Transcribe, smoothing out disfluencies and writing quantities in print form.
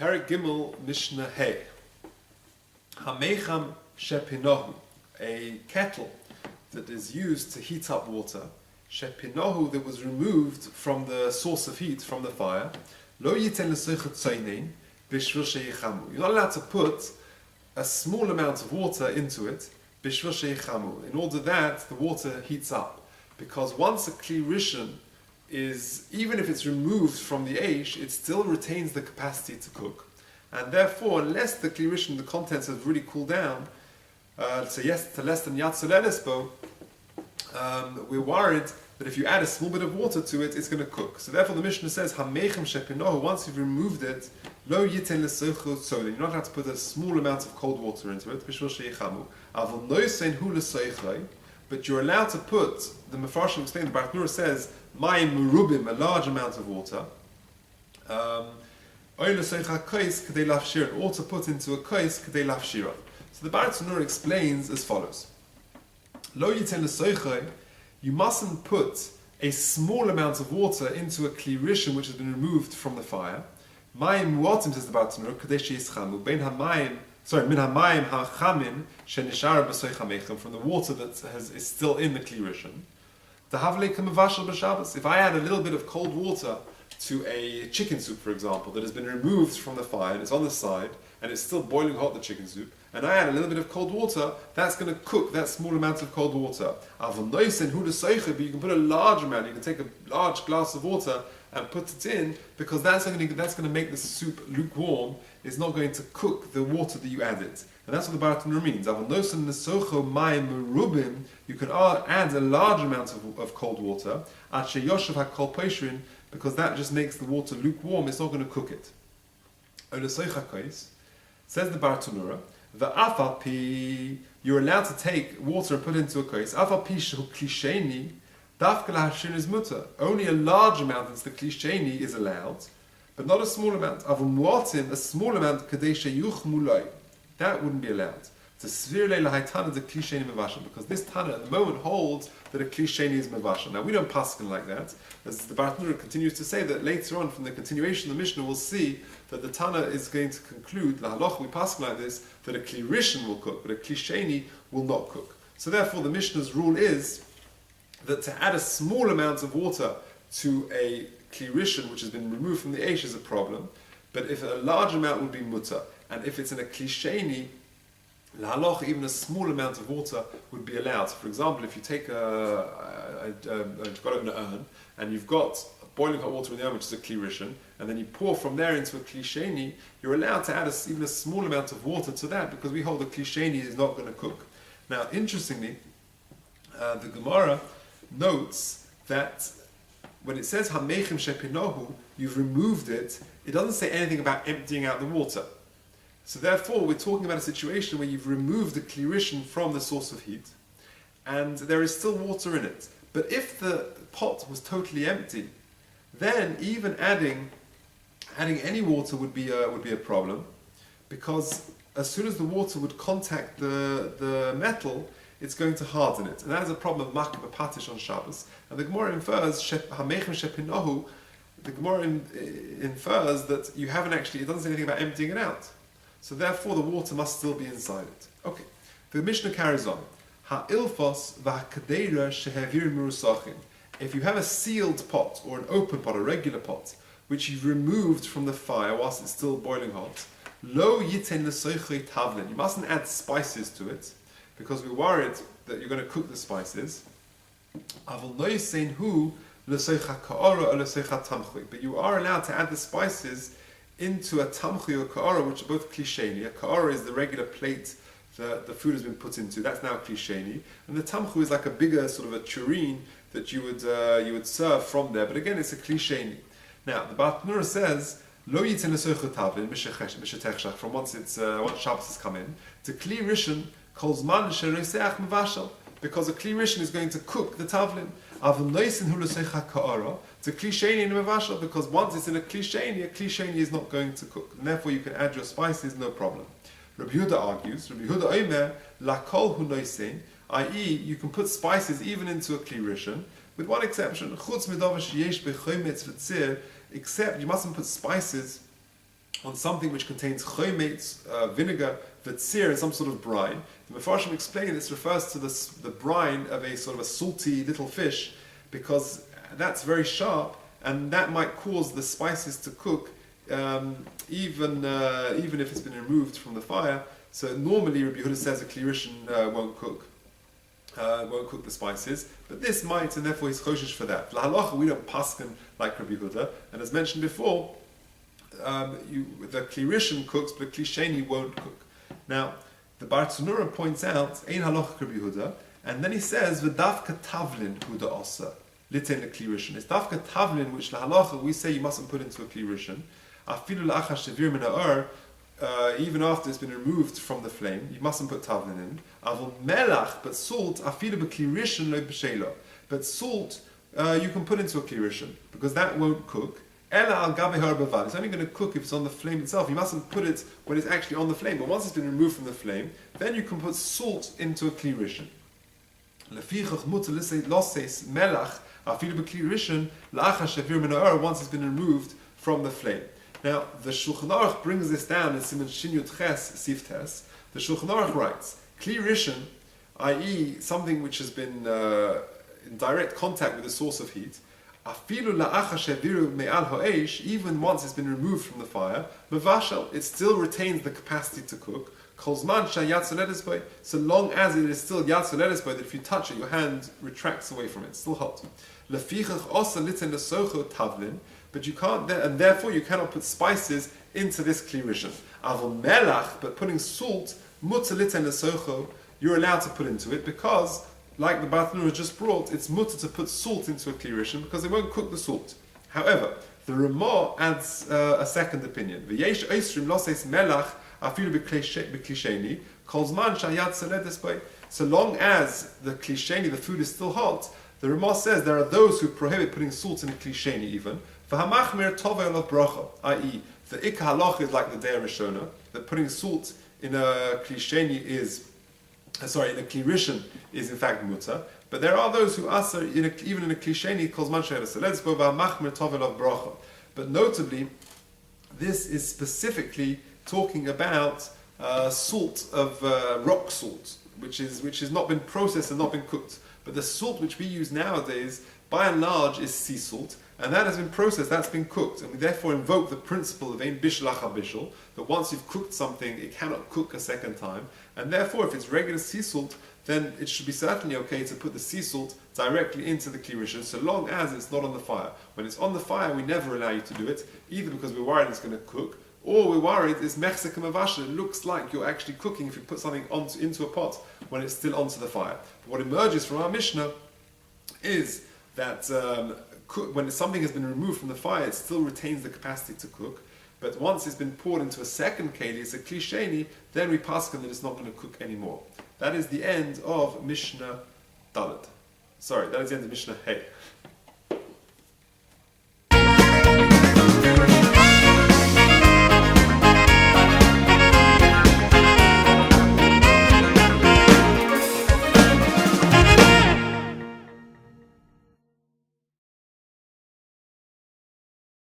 Perik Gimel Mishnah Hey. Hamecham shepinohu, a kettle that is used to heat up water. Shepinohu, that was removed from the source of heat, from the fire. Lo yiten l'soichet tzaynein b'shvil sheyichamu. You're not allowed to put a small amount of water into it, b'shvil sheyichamu, in order that the water heats up. Because once a kli rishon is, even if it's removed from the eish, it still retains the capacity to cook. And therefore, unless the kli rishon, the contents have really cooled down, so yes, to less than yatzul elisbo, we're worried that if you add a small bit of water to it, it's going to cook. So therefore the Mishnah says, Hamechem shepinohu, once you've removed it, lo yiten l'soichu tzolin, you're not allowed to put a small amount of cold water into it, b'shvil sheyichamu, avol noisen hu l'soichai, but you're allowed to put, the Mefarshim explain, the Baruch Nura says, mayim merubim, a large amount of water, or to put into a kais kedei lafshira. So the Baruch Nura explains as follows: Lo yiten l'soichai, you mustn't put a small amount of water into a kli rishon which has been removed from the fire. Mayim muatim, says the Baruch Nura, kedei sheyischanu bein hamayim. Min hamayim hachamin shenishara b'soich hamechem, from the water that is still in the kli rishon. If I add a little bit of cold water to a chicken soup, for example, that has been removed from the fire and it's on the side and it's still boiling hot, the chicken soup, and I add a little bit of cold water, that's going to cook that small amount of cold water. But you can put a large amount, you can take a large glass of water and put it in, because that's going to make the soup lukewarm. It's not going to cook the water that you added. And that's what the Baruch Nura means. You can add a large amount of cold water, because that just makes the water lukewarm, it's not going to cook it. Says the Baruch Nura, you're allowed to take water and put it into a kais. Only a large amount, that's the klisheni, is allowed, but not a small amount. A small amount, that wouldn't be allowed. Because this Tana at the moment holds that a klisheni is mevasha. Now we don't paskin like that. As the Baruch Nura continues to say that later on, from the continuation of the Mishnah, we'll see that the Tana is going to conclude, the halach we paskin like this, that a kli rishon will cook, but a klisheni will not cook. So therefore the Mishnah's rule is that to add a small amount of water to a kli rishon which has been removed from the eish is a problem, but if a large amount would be mutter, and if it's in a kli sheni, lahaloch, even a small amount of water would be allowed. So for example, if you take you've got an urn, and you've got boiling hot water in the urn, which is a kli rishon, and then you pour from there into a kli sheni, you're allowed to add even a small amount of water to that, because we hold the kli sheni is not going to cook. Now, interestingly, the Gemara notes that when it says Hamechem shepinohu, you've removed it, it doesn't say anything about emptying out the water. So therefore, we're talking about a situation where you've removed the kli rishon from the source of heat, and there is still water in it. But if the pot was totally empty, then even adding any water would be a problem, because as soon as the water would contact the metal, it's going to harden it. And that is a problem of makib patish on Shabbos. And the Gemara infers, Hamechem shepinohu, the Gemara infers that you haven't actually, it doesn't say anything about emptying it out. So therefore the water must still be inside it. Okay. The Mishnah carries on. Ha'ilfos v'ha'kadeira shehevir mirusachin. If you have a sealed pot, or an open pot, a regular pot, which you've removed from the fire whilst it's still boiling hot, lo yiten l'soichay tavlin. You mustn't add spices to it, because we're worried that you're going to cook the spices. But you are allowed to add the spices into a tamchi or ka'ara, which are both klisheni. A ka'ara is the regular plate that the food has been put into. That's now klisheni. And the tamchu is like a bigger sort of a tureen that you would serve from there. But again, it's a klisheni. Now, the Baruch Nura says, Lo yitin l'soichet tavlin mishetechshach, from once Shabbos has come in, to kli rishon calls man shereseach mevashal, because a kli rishon is going to cook the tavlin. Avon noisin hu l'seicha ka'ara, to kli sheni and mevashal, because once it's in a kli sheni is not going to cook, and therefore you can add your spices, no problem. Rabbi Yehuda argues, Rabbi Yehuda omer lakol hu noisin, i.e., you can put spices even into a kli rishon, with one exception, chutz midavar sheyesh bechometz v'tzir, except you mustn't put spices on something which contains chometz, vinegar, v'tzir, and some sort of brine. The Mefarshim explain this refers to the brine of a sort of a salty little fish, because that's very sharp, and that might cause the spices to cook, even if it's been removed from the fire. So normally Rabbi Yehuda says a Kli Rishon won't cook the spices, but this might, and therefore he's choshesh for that. Lahalacha, we don't pasken like Rabbi Yehuda, and as mentioned before, the Kli Rishon cooks, but Kli Sheni won't cook. Now, the Bar Tzunura points out, Ein halacha Rabbi Yehuda, and then he says, V'davka tavlin huda osa, liten the Kli Rishon. It's davka tavlin, which lahalacha we say you mustn't put into a Kli Rishon. Afilu la'achar shevir min ha'or, even after it's been removed from the flame, you mustn't put tavlin in. Avol melach, but salt, afilu b'Kli Rishon lo b'shelo. But salt, you can put into a Kli Rishon, because that won't cook. Ela al gabe har bavad. It's only going to cook if it's on the flame itself. You mustn't put it when it's actually on the flame. But once it's been removed from the flame, then you can put salt into a Kli Rishon. Lefichach mutar loses melach afilu b'Kli Rishon la'achar shevir min ha'or, once it's been removed from the flame. Now, the Shulchan Aruch brings this down in Siman Shin Yud Ches Sif Tes. The Shulchan Aruch writes, Kli Rishon, i.e. something which has been in direct contact with the source of heat, afilu la'achar sheviru me'al ha'esh, even once it's been removed from the fire, mevashel, it still retains the capacity to cook, kolzman shayat soledes boy, so long as it is still yat soledes boy, that if you touch it, your hand retracts away from it, it's still hot. Lefichach osa liten lesocho tavlin, but you can't, and therefore you cannot put spices into this Kli Rishon. Avol melach, but putting salt, mutar liten lesocho, you're allowed to put into it, because like the Bar Tzunura just brought, it's mutter to put salt into a Kli Rishon because it won't cook the salt. However, the Ramah adds a second opinion. V'yesh oisrim loses melach afilu b'Kli Sheni kol zman shayat seledes bay. So long as the Kli Sheni, the food is still hot, the Ramah says there are those who prohibit putting salt in a Kli Sheni even. V'hamachmir tovei olav bracha, i.e. the ik halach is like the Dei Rishona, that putting salt in a Kli Sheni is in a Kli Rishon is in fact mutar, but there are those who answer even in a Kli Sheni calls man shayla. So let's go about machmer tovel of bracha. But notably, this is specifically talking about salt of rock salt, which has not been processed and not been cooked. But the salt which we use nowadays, by and large, is sea salt, and that has been processed, that's been cooked, and we therefore invoke the principle of ein bishul acha bishul, that once you've cooked something, it cannot cook a second time, and therefore if it's regular sea salt, then it should be certainly okay to put the sea salt directly into the Kli Rishon, so long as it's not on the fire. When it's on the fire, we never allow you to do it, either because we're worried it's going to cook, or we're worried it's mechzek mavashel, it looks like you're actually cooking if you put something into a pot when it's still onto the fire. But what emerges from our Mishnah is that when something has been removed from the fire, it still retains the capacity to cook. But once it's been poured into a second keli, it's a Kli Sheni, then we pasken that it's not going to cook anymore. That is the end of Mishnah Dalet. Sorry, that is the end of Mishnah Hey.